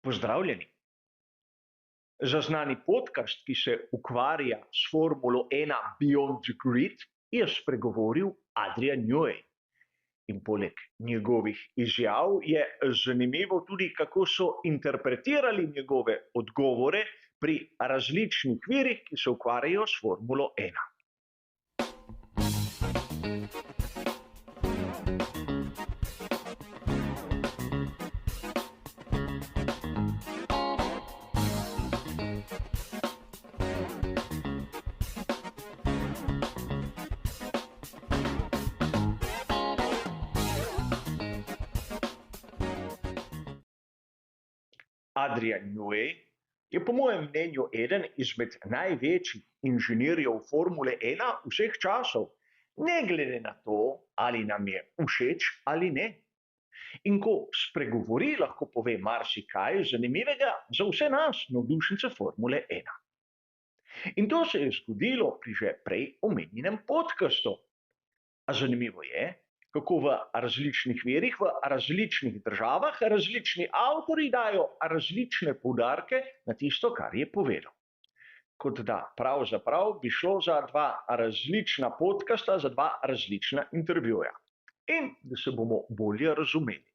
Pozdravljeni. Zaznani podcast, ki se ukvarja s Formulo 1 Beyond the Grid, je spregovoril Adrian Newey. In poleg njegovih izjav je zanimivo tudi, kako so interpretirali njegove odgovore pri različnih virih, ki se ukvarjajo s Formulo 1. Adrian Newey je po mojem mnenju eden izmed največjih inženirjev Formule 1 vseh časov, ne glede na to, ali nam je všeč ali ne. In ko spregovori, lahko pove marsikaj zanimivega za vse nas, navdušence Formule 1. In to se je zgodilo pri že prej omenjenem podcastu. A zanimivo je, kako v različnih virih, v različnih državah, različni avtorji dajo različne poudarke na tisto, kar je povedal. Kot da pravzaprav bi šlo za dva različna podcasta, za dva različna intervjuja. In da se bomo bolje razumeli.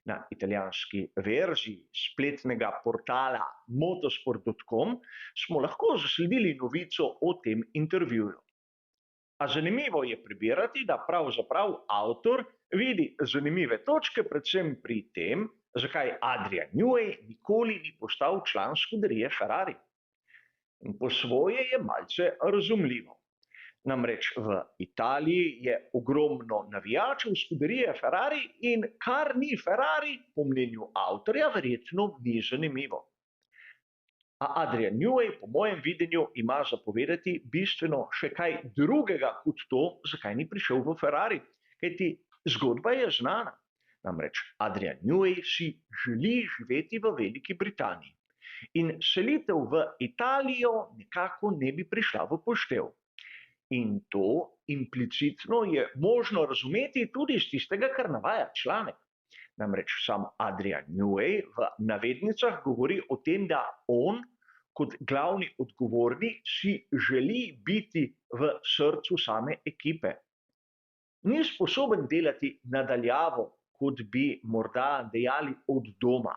Na italijanski verziji spletnega portala motorsport.com smo lahko zasledili novico o tem intervjuju. A zanimivo je prebirati, da pravzaprav avtor vidi zanimive točke predvsem pri tem, zakaj Adrian Newey nikoli ni postal član skuderije Ferrari. In po svoje je malce razumljivo. Namreč v Italiji je ogromno navijačev skuderije Ferrari in kar ni Ferrari, po mnenju avtorja, verjetno ni zanimivo. A Adrian Newey, po mojem videnju, ima zapovedati bistveno še kaj drugega kot to, zakaj ni prišel v Ferrari. Kajti zgodba je znana. Namreč Adrian Newey si želi živeti v Veliki Britaniji. In selitev v Italijo nekako ne bi prišla v poštev. In to implicitno je možno razumeti tudi iz tistega, kar navaja članek. Namreč sam Adrian Newey v navednicah govori o tem, da on kot glavni odgovorni si želi biti v srcu same ekipe. Ni sposoben delati nadaljavo, kot bi morda dejali od doma.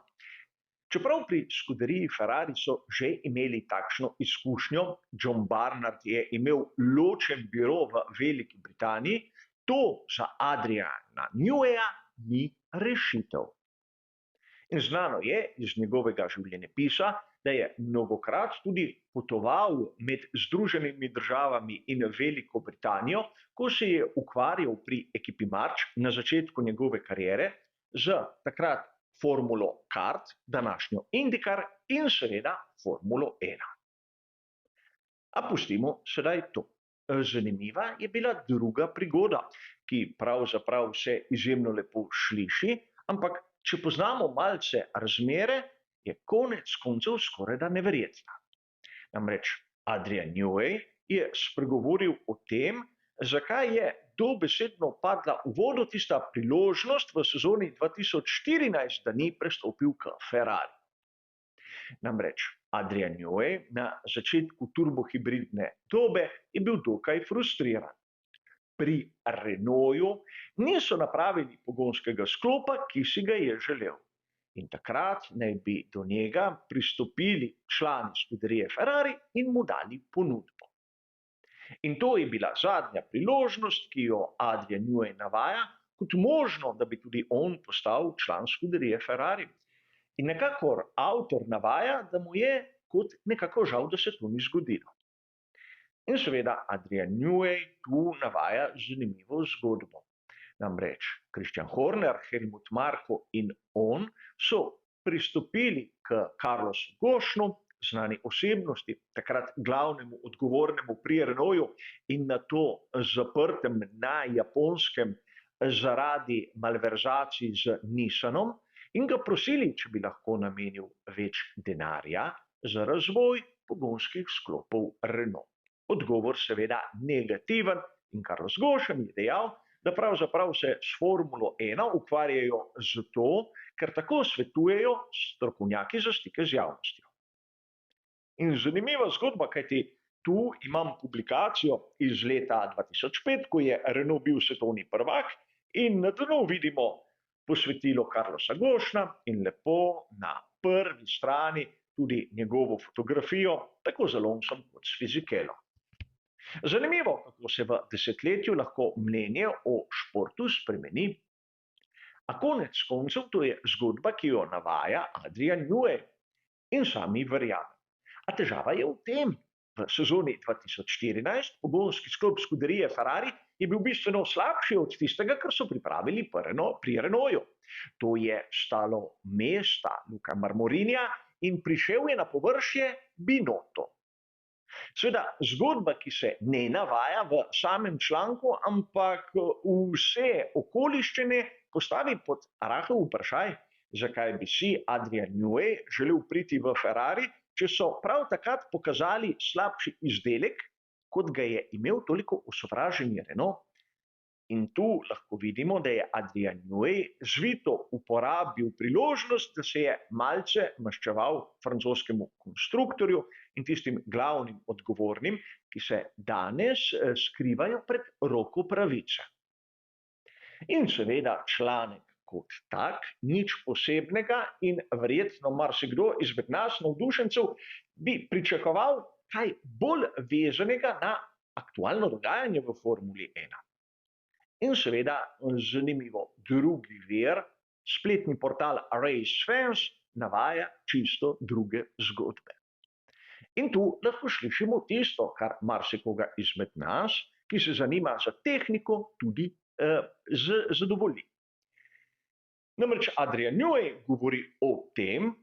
Čeprav pri skuderiji Ferrari so že imeli takšno izkušnjo, John Barnard je imel ločen biro v Veliki Britaniji, to za Adriana Neweya ni rešitev. In znano je iz njegovega življenjepisa, da je mnogokrat tudi potoval med Združenimi državami in Veliko Britanijo, ko se je ukvarjal pri ekipi March na začetku njegove kariere z takrat Formulo Kart, današnjo IndyCar in seveda Formulo 1. A pustimo sedaj to. Zanimiva je bila druga prigoda, ki pravzaprav se izjemno lepo sliši, ampak če poznamo malce razmere, je konec koncev skorajda neverjetna. Namreč Adrian Newey je spregovoril o tem, zakaj je dobesedno padla v vodo tista priložnost v sezoni 2014, da ni prestopil k Ferrari. Namreč Adrian Newey na začetku turbohibridne dobe je bil dokaj frustriran. Pri Renaultu niso napravili pogonskega sklopa, ki si ga je želel. In takrat naj bi do njega pristopili člani skuderije Ferrari in mu dali ponudbo. In to je bila zadnja priložnost, ki jo Adrian Newey navaja kot možno, da bi tudi on postal član skuderije Ferrari. In nekako avtor navaja, da mu je kot nekako žal, da se to ni zgodilo. In seveda Adrian Newey tu navaja zanimivo zgodbo. Namreč Christian Horner, Helmut Marko in on so pristopili k Carlosu Ghosnu, znani osebnosti, takrat glavnemu odgovornemu pri Renaultu in nato zaprtem na Japonskem zaradi malverzacij z Nissanom, in ga prosili, če bi lahko namenil več denarja za razvoj pogonskih sklopov Renault. Odgovor seveda negativen in Carlos Ghosn je dejal, da pravzaprav se s Formulo 1 ukvarjajo zato, ker tako svetujejo strokovnjaki za stike z javnostjo. In zanimiva zgodba, kajti tu imam publikacijo iz leta 2005, ko je Renault bil svetovni prvak, in na dnu vidimo posvetilo Carlosa Ghosna in lepo na prvi strani tudi njegovo fotografijo, tako z Alonsom kot s Fisichellom. Zanimivo, kako se v desetletju lahko mnenje o športu spremeni. A konec koncev to je zgodba, ki jo navaja Adrian Newey in sami verjame. A težava je v tem. V sezoni 2014 pogonski sklop skuderije Ferrari je bil bistveno slabši od tistega, kar so pripravili pri Renaultu. To je stalo mesta Luca Marmorinija in prišel je na površje Binotto. Seveda, zgodba, ki se ne navaja v samem članku, ampak vse okoliščine postavi pod rahel vprašaj, zakaj bi si Adrian Newey želel priti v Ferrari, če so prav takrat pokazali slabši izdelek, kot ga je imel toliko osovraženi Renault. In tu lahko vidimo, da je Adrian Newey zvito uporabil priložnost, da se je malce maščeval francoskemu konstruktorju in tistim glavnim odgovornim, ki se danes skrivajo pred roko pravice. In seveda članek kot tak, nič posebnega in verjetno marsikdo izmed nas navdušencev bi pričakoval kaj bolj vezanega na aktualno dogajanje v Formuli 1. In seveda zanimivo drugi vir, spletni portal RaceFans navaja čisto druge zgodbe. In tu lahko slišimo tisto, kar marsikoga izmed nas, ki se zanima za tehniko, tudi zadovolji. Namreč Adrian Newey govori o tem,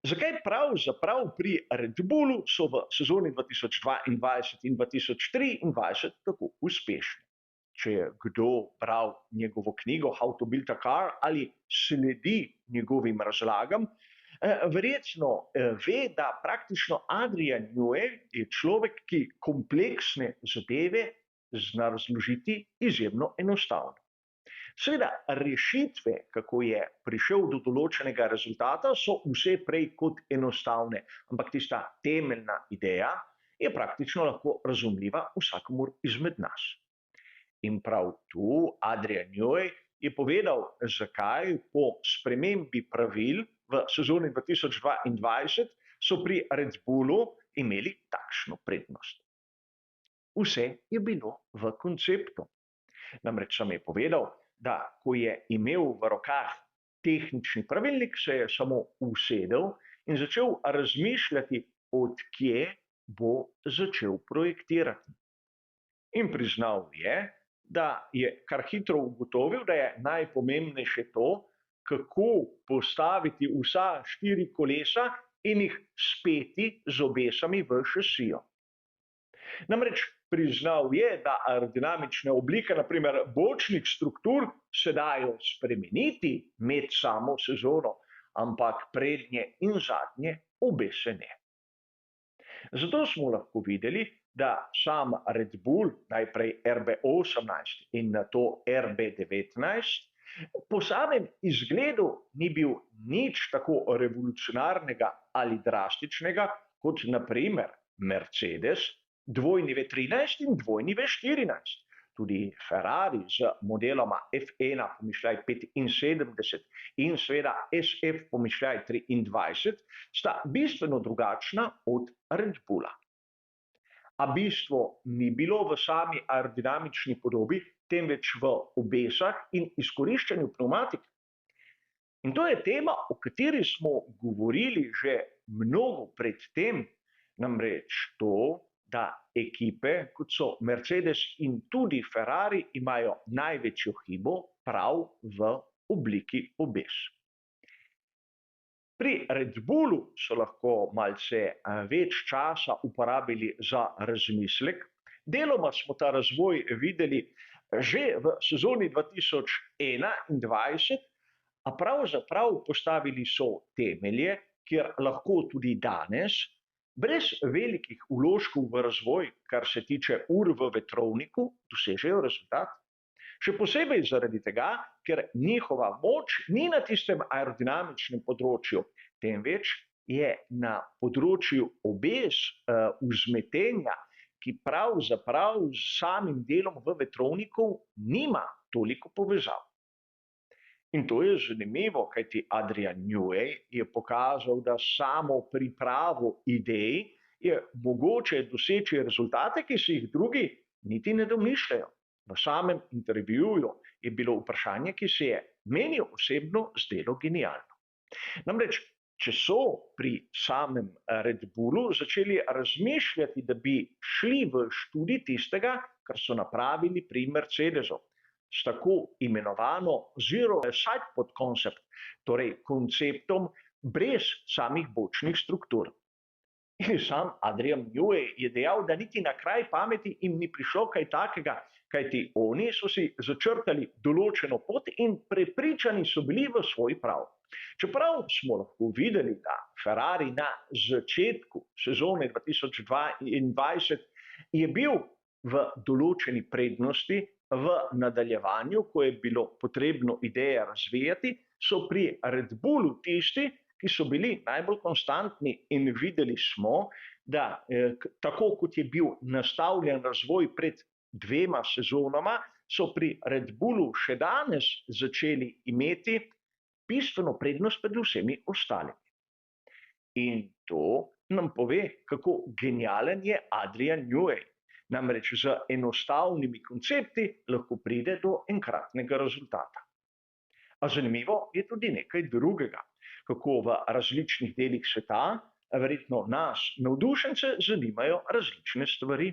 zakaj pravzaprav pri Red Bullu so v sezoni 2022 in 2023 tako uspešni. Če je kdo bral njegovo knjigo How to Build a Car ali sledi njegovim razlagam, verjetno ve, da praktično Adrian Newey je človek, ki kompleksne zadeve zna razložiti izjemno enostavno. Seveda, rešitve, kako je prišel do določenega rezultata, so vse prej kot enostavne, ampak tista temeljna ideja je praktično lahko razumljiva vsakomur izmed nas. In prav tu Adrian Newey je povedal, zakaj po spremembi pravil v sezoni 2022 so pri Red Bullu imeli takšno prednost. Vse je bilo v konceptu. Namreč sam je povedal, da ko je imel v rokah tehnični pravilnik, se je samo usedel in začel razmišljati, od kje bo začel projektirati. In priznal je, da je kar hitro ugotovil, da je najpomembnejše to, kako postaviti vsa 4 kolesa in jih speti z obesami v šasijo. Namreč priznal je, da aerodinamične oblike, naprimer bočnih struktur, se dajo spremeniti med samo sezono, ampak prednje in zadnje obese ne. Zato smo lahko videli, da sam Red Bull, najprej RB18 in nato RB19, po samem izgledu ni bil nič tako revolucionarnega ali drastičnega, kot naprimer Mercedes, W13 in W14. Tudi Ferrari z modeloma F1 pomišljaj 75 in seveda SF pomišljaj 23 sta bistveno drugačna od Red Bulla. A bistvo ni bilo v sami aerodinamični podobi, temveč v obesah in izkoriščanju pneumatik. In to je tema, o kateri smo govorili že mnogo pred tem, namreč to, da ekipe, kot so Mercedes in tudi Ferrari, imajo največjo hibo prav v obliki obes. Pri Red Bullu so lahko malce več časa uporabili za razmislek. Deloma smo ta razvoj videli že v sezoni 2021, a pravzaprav postavili so temelje, kjer lahko tudi danes, brez velikih vložkov v razvoj, kar se tiče ur v vetrovniku, dosežejo rezultat. Še posebej zaradi tega, ker njihova moč ni na tistem aerodinamičnem področju, temveč je na področju obez, vzmetenja, ki pravzaprav s samim delom v vetrovniku nima toliko povezav. In to je zanimivo, kajti Adrian Newey je pokazal, da samo pripravo idej je mogoče doseči rezultate, ki si jih drugi niti ne domišljajo. V samem intervjuju je bilo vprašanje, ki se je meni osebno zdelo genialno. Namreč, če so pri samem Red Bullu začeli razmišljati, da bi šli v študij tistega, kar so napravili pri Mercedesu, s tako imenovano Zero Side Pod Concept, torej konceptom brez samih bočnih struktur. In sam Adrian Newey je dejal, da niti na kraj pameti jim ni prišlo kaj takega, kajti oni so si začrtali določeno pot in prepričani so bili v svoj prav. Čeprav smo lahko videli, da Ferrari na začetku sezone 2022 je bil v določeni prednosti, v nadaljevanju, ko je bilo potrebno ideje razvijati, so pri Red Bullu tisti, ki so bili najbolj konstantni in videli smo, da tako kot je bil nastavljen razvoj pred 2 sezonama, so pri Red Bullu še danes začeli imeti bistveno prednost pred vsemi ostalimi. In to nam pove, kako genialen je Adrian Newey. Namreč z enostavnimi koncepti lahko pride do enkratnega rezultata. A zanimivo je tudi nekaj drugega, kako v različnih delih sveta, verjetno nas, navdušence, zanimajo različne stvari.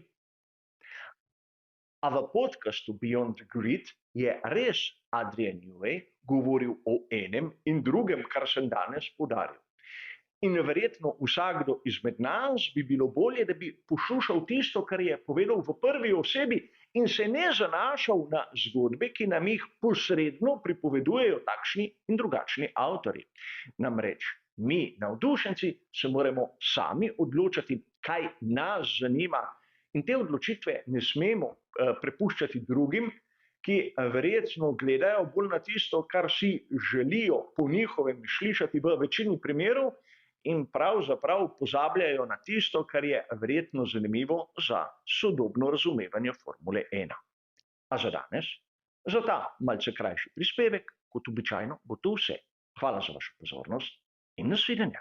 A v podcastu Beyond the Grid je res Adrian Newey govoril o enem in drugem, kar sem danes poudaril. In verjetno vsakdo izmed nas bi bilo bolje, da bi poslušal tisto, kar je povedal v prvi osebi in se ne zanašal na zgodbe, ki nam jih posredno pripovedujejo takšni in drugačni avtorji. Namreč mi, navdušenci, se moramo sami odločati, kaj nas zanima, in te odločitve ne smemo prepuščati drugim, ki verjetno gledajo bolj na tisto, kar si želijo po njihovem slišati v večini primerov, in pravzaprav pozabljajo na tisto, kar je verjetno zanimivo za sodobno razumevanje Formule 1. A za danes, za ta malce krajši prispevek, kot običajno, bo to vse. Hvala za vašo pozornost in nasvidenje.